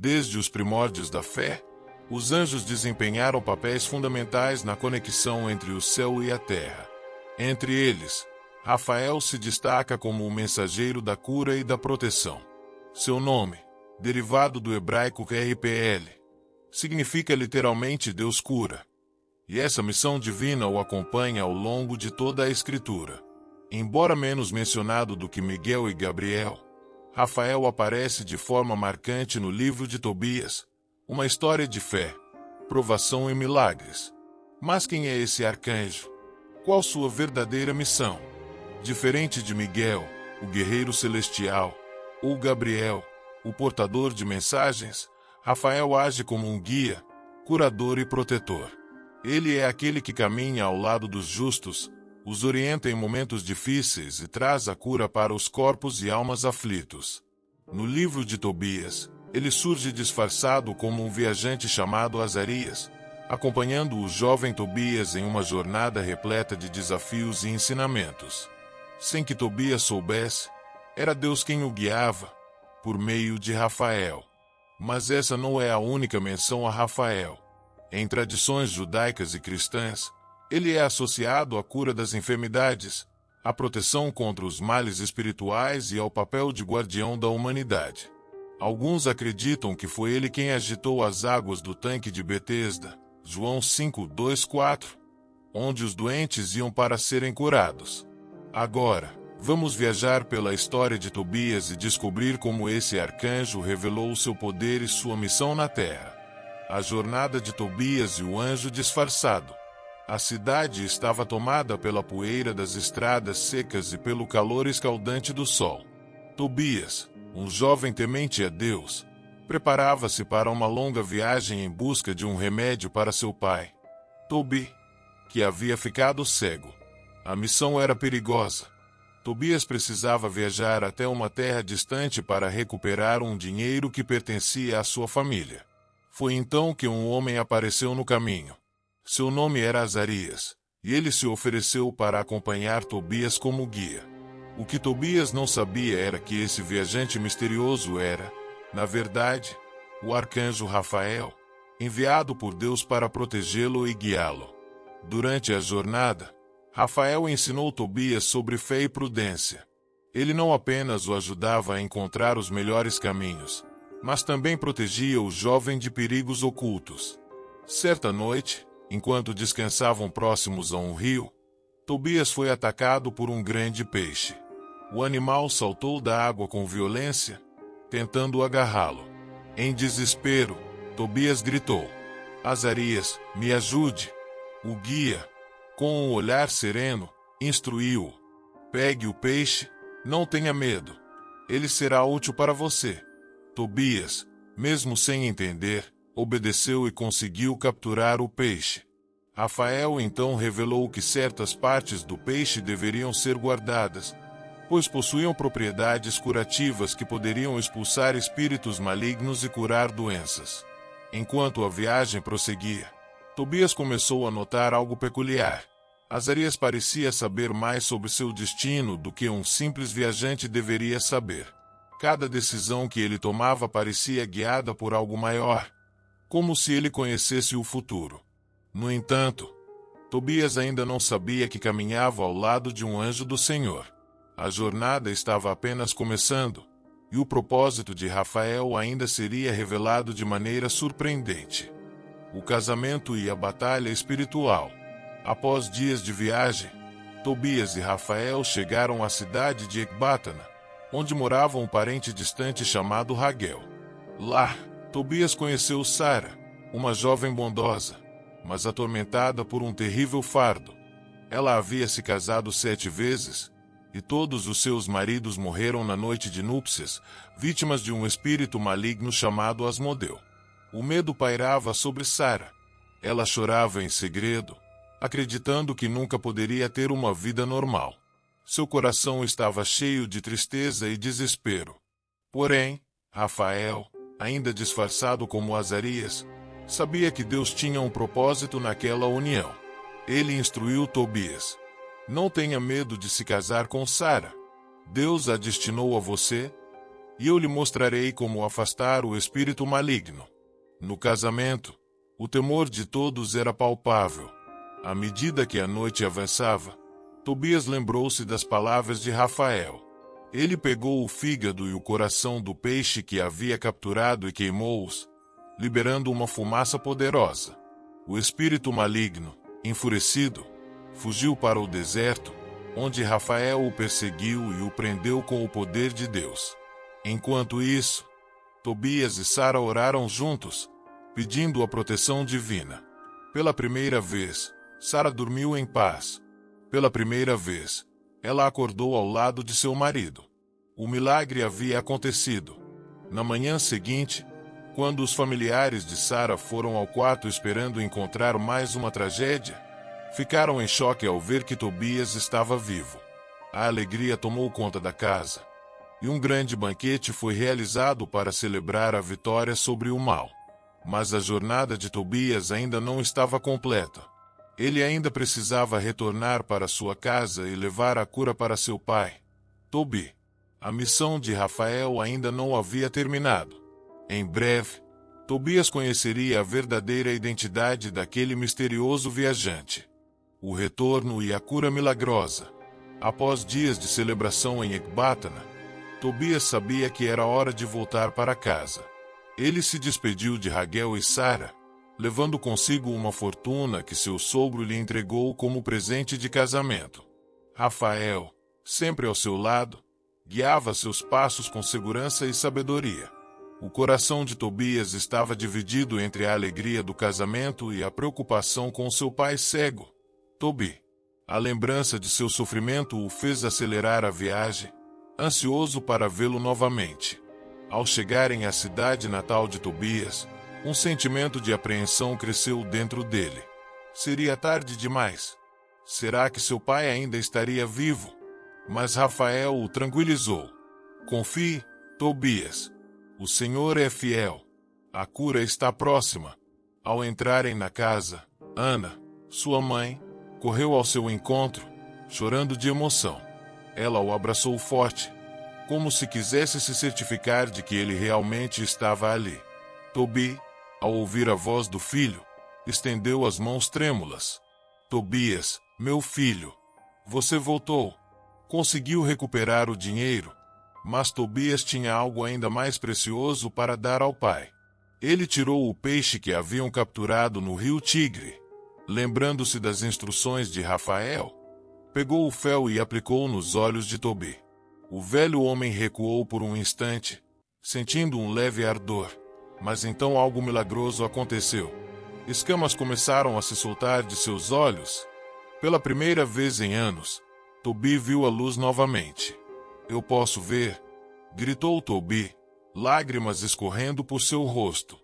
Desde os primórdios da fé, os anjos desempenharam papéis fundamentais na conexão entre o céu e a terra. Entre eles, Rafael se destaca como o mensageiro da cura e da proteção. Seu nome, derivado do hebraico RPL, significa literalmente Deus cura. E essa missão divina o acompanha ao longo de toda a Escritura. Embora menos mencionado do que Miguel e Gabriel, Rafael aparece de forma marcante no livro de Tobias, uma história de fé, provação e milagres. Mas quem é esse arcanjo? Qual sua verdadeira missão? Diferente de Miguel, o guerreiro celestial, ou Gabriel, o portador de mensagens, Rafael age como um guia, curador e protetor. Ele é aquele que caminha ao lado dos justos, os orienta em momentos difíceis e traz a cura para os corpos e almas aflitos. No livro de Tobias, ele surge disfarçado como um viajante chamado Azarias, acompanhando o jovem Tobias em uma jornada repleta de desafios e ensinamentos. Sem que Tobias soubesse, era Deus quem o guiava, por meio de Rafael. Mas essa não é a única menção a Rafael. Em tradições judaicas e cristãs, ele é associado à cura das enfermidades, à proteção contra os males espirituais e ao papel de guardião da humanidade. Alguns acreditam que foi ele quem agitou as águas do tanque de Betesda, João 5:2-4, onde os doentes iam para serem curados. Agora, vamos viajar pela história de Tobias e descobrir como esse arcanjo revelou seu poder e sua missão na terra. A jornada de Tobias e o anjo disfarçado. A cidade estava tomada pela poeira das estradas secas e pelo calor escaldante do sol. Tobias, um jovem temente a Deus, preparava-se para uma longa viagem em busca de um remédio para seu pai, Tobi, que havia ficado cego. A missão era perigosa. Tobias precisava viajar até uma terra distante para recuperar um dinheiro que pertencia à sua família. Foi então que um homem apareceu no caminho. Seu nome era Azarias, e ele se ofereceu para acompanhar Tobias como guia. O que Tobias não sabia era que esse viajante misterioso era, na verdade, o arcanjo Rafael, enviado por Deus para protegê-lo e guiá-lo. Durante a jornada, Rafael ensinou Tobias sobre fé e prudência. Ele não apenas o ajudava a encontrar os melhores caminhos, mas também protegia o jovem de perigos ocultos. Certa noite, enquanto descansavam próximos a um rio, Tobias foi atacado por um grande peixe. O animal saltou da água com violência, tentando agarrá-lo. Em desespero, Tobias gritou: "Azarias, me ajude!" O guia, com um olhar sereno, instruiu-o: "Pegue o peixe, não tenha medo. Ele será útil para você." Tobias, mesmo sem entender, obedeceu e conseguiu capturar o peixe. Rafael então revelou que certas partes do peixe deveriam ser guardadas, pois possuíam propriedades curativas que poderiam expulsar espíritos malignos e curar doenças. Enquanto a viagem prosseguia, Tobias começou a notar algo peculiar. Azarias parecia saber mais sobre seu destino do que um simples viajante deveria saber. Cada decisão que ele tomava parecia guiada por algo maior, como se ele conhecesse o futuro. No entanto, Tobias ainda não sabia que caminhava ao lado de um anjo do Senhor. A jornada estava apenas começando, e o propósito de Rafael ainda seria revelado de maneira surpreendente. O casamento e a batalha espiritual. Após dias de viagem, Tobias e Rafael chegaram à cidade de Ecbatana, onde morava um parente distante chamado Raguel. Lá, Tobias conheceu Sara, uma jovem bondosa, mas atormentada por um terrível fardo. Ela havia se casado 7 vezes, e todos os seus maridos morreram na noite de núpcias, vítimas de um espírito maligno chamado Asmodeu. O medo pairava sobre Sara. Ela chorava em segredo, acreditando que nunca poderia ter uma vida normal. Seu coração estava cheio de tristeza e desespero. Porém, Rafael, ainda disfarçado como Azarias, sabia que Deus tinha um propósito naquela união. Ele instruiu Tobias: "Não tenha medo de se casar com Sara. Deus a destinou a você. e eu lhe mostrarei como afastar o espírito maligno. No casamento, o temor de todos era palpável. À medida que a noite avançava, Tobias lembrou-se das palavras de Rafael. Ele pegou o fígado e o coração do peixe que havia capturado e queimou-os, liberando uma fumaça poderosa. O espírito maligno, enfurecido, fugiu para o deserto, onde Rafael o perseguiu e o prendeu com o poder de Deus. Enquanto isso, Tobias e Sara oraram juntos, pedindo a proteção divina. Pela primeira vez, Sara dormiu em paz. Pela primeira vez, ela acordou ao lado de seu marido. O milagre havia acontecido. Na manhã seguinte, quando os familiares de Sara foram ao quarto esperando encontrar mais uma tragédia, ficaram em choque ao ver que Tobias estava vivo. A alegria tomou conta da casa, e um grande banquete foi realizado para celebrar a vitória sobre o mal. Mas a jornada de Tobias ainda não estava completa. Ele ainda precisava retornar para sua casa e levar a cura para seu pai, Tobi. A missão de Rafael ainda não havia terminado. Em breve, Tobias conheceria a verdadeira identidade daquele misterioso viajante. O retorno e a cura milagrosa. Após dias de celebração em Ecbatana, Tobias sabia que era hora de voltar para casa. Ele se despediu de Raguel e Sara, levando consigo uma fortuna que seu sogro lhe entregou como presente de casamento. Rafael, sempre ao seu lado, guiava seus passos com segurança e sabedoria. O coração de Tobias estava dividido entre a alegria do casamento e a preocupação com seu pai cego, Tobi. A lembrança de seu sofrimento o fez acelerar a viagem, ansioso para vê-lo novamente. Ao chegarem à cidade natal de Tobias, um sentimento de apreensão cresceu dentro dele. Seria tarde demais. Será que seu pai ainda estaria vivo? Mas Rafael o tranquilizou. Confie, Tobias. O Senhor é fiel. A cura está próxima. Ao entrarem na casa, Ana, sua mãe, correu ao seu encontro, chorando de emoção. Ela o abraçou forte, como se quisesse se certificar de que ele realmente estava ali. Tobi, ao ouvir a voz do filho, estendeu as mãos trêmulas. Tobias, meu filho, você voltou. Conseguiu recuperar o dinheiro, mas Tobias tinha algo ainda mais precioso para dar ao pai. Ele tirou o peixe que haviam capturado no rio Tigre. Lembrando-se das instruções de Rafael, pegou o fel e aplicou nos olhos de Tobi. O velho homem recuou por um instante, sentindo um leve ardor, mas então algo milagroso aconteceu. Escamas começaram a se soltar de seus olhos. Pela primeira vez em anos, Tobi viu a luz novamente. Eu posso ver, gritou Tobi, lágrimas escorrendo por seu rosto.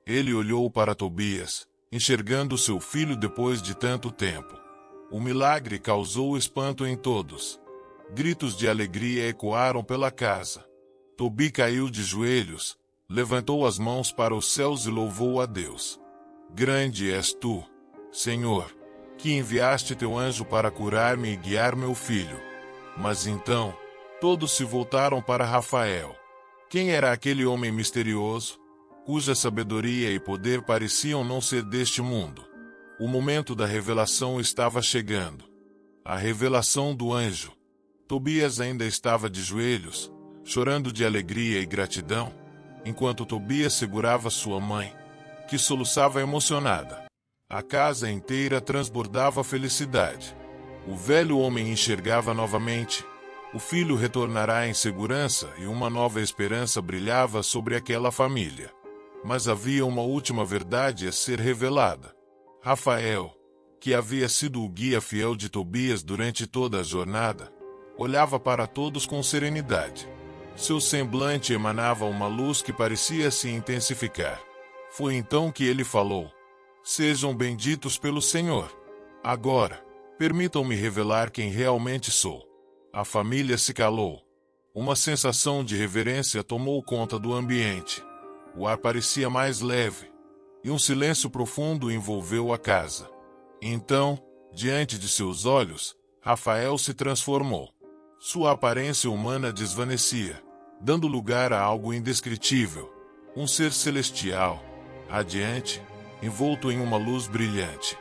Ele olhou para Tobias, enxergando seu filho depois de tanto tempo. O milagre causou espanto em todos. Gritos de alegria ecoaram pela casa. Tobi caiu de joelhos, levantou as mãos para os céus e louvou a Deus. Grande és tu, Senhor, que enviaste teu anjo para curar-me e guiar meu filho. Mas então, todos se voltaram para Rafael. Quem era aquele homem misterioso, cuja sabedoria e poder pareciam não ser deste mundo? O momento da revelação estava chegando. A revelação do anjo. Tobias ainda estava de joelhos, chorando de alegria e gratidão, enquanto Tobias segurava sua mãe, que soluçava emocionada. A casa inteira transbordava felicidade. O velho homem enxergava novamente. O filho retornará em segurança e uma nova esperança brilhava sobre aquela família. Mas havia uma última verdade a ser revelada. Rafael, que havia sido o guia fiel de Tobias durante toda a jornada, olhava para todos com serenidade. Seu semblante emanava uma luz que parecia se intensificar. Foi então que ele falou: Sejam benditos pelo Senhor. Agora, permitam-me revelar quem realmente sou. A família se calou. Uma sensação de reverência tomou conta do ambiente. O ar parecia mais leve, e um silêncio profundo envolveu a casa. Então, diante de seus olhos, Rafael se transformou. Sua aparência humana desvanecia, dando lugar a algo indescritível, um ser celestial, radiante, envolto em uma luz brilhante.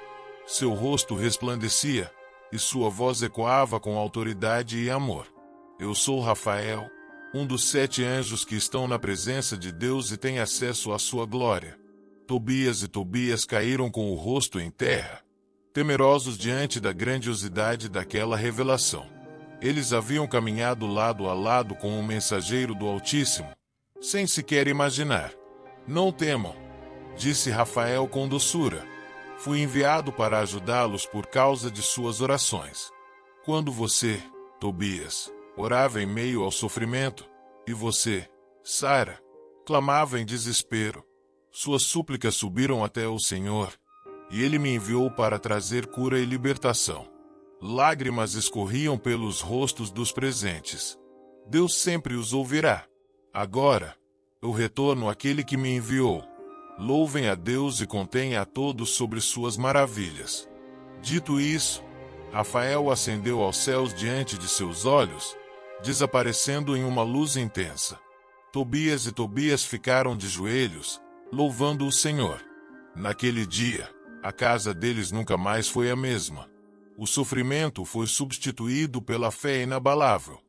Seu rosto resplandecia, e sua voz ecoava com autoridade e amor. Eu sou Rafael, um dos 7 anjos que estão na presença de Deus e têm acesso à sua glória. Tobias e Tobias caíram com o rosto em terra, temerosos diante da grandiosidade daquela revelação. Eles haviam caminhado lado a lado com o mensageiro do Altíssimo, sem sequer imaginar. Não temam, disse Rafael com doçura. Fui enviado para ajudá-los por causa de suas orações. Quando você, Tobias, orava em meio ao sofrimento, e você, Sara, clamava em desespero, suas súplicas subiram até o Senhor, e Ele me enviou para trazer cura e libertação. Lágrimas escorriam pelos rostos dos presentes. Deus sempre os ouvirá. Agora, eu retorno àquele que me enviou. Louvem a Deus e contem a todos sobre suas maravilhas. Dito isso, Rafael ascendeu aos céus diante de seus olhos, desaparecendo em uma luz intensa. Tobias e Tobias ficaram de joelhos, louvando o Senhor. Naquele dia, a casa deles nunca mais foi a mesma. O sofrimento foi substituído pela fé inabalável.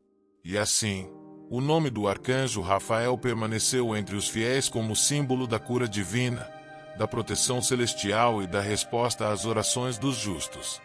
E assim, o nome do arcanjo Rafael permaneceu entre os fiéis como símbolo da cura divina, da proteção celestial e da resposta às orações dos justos.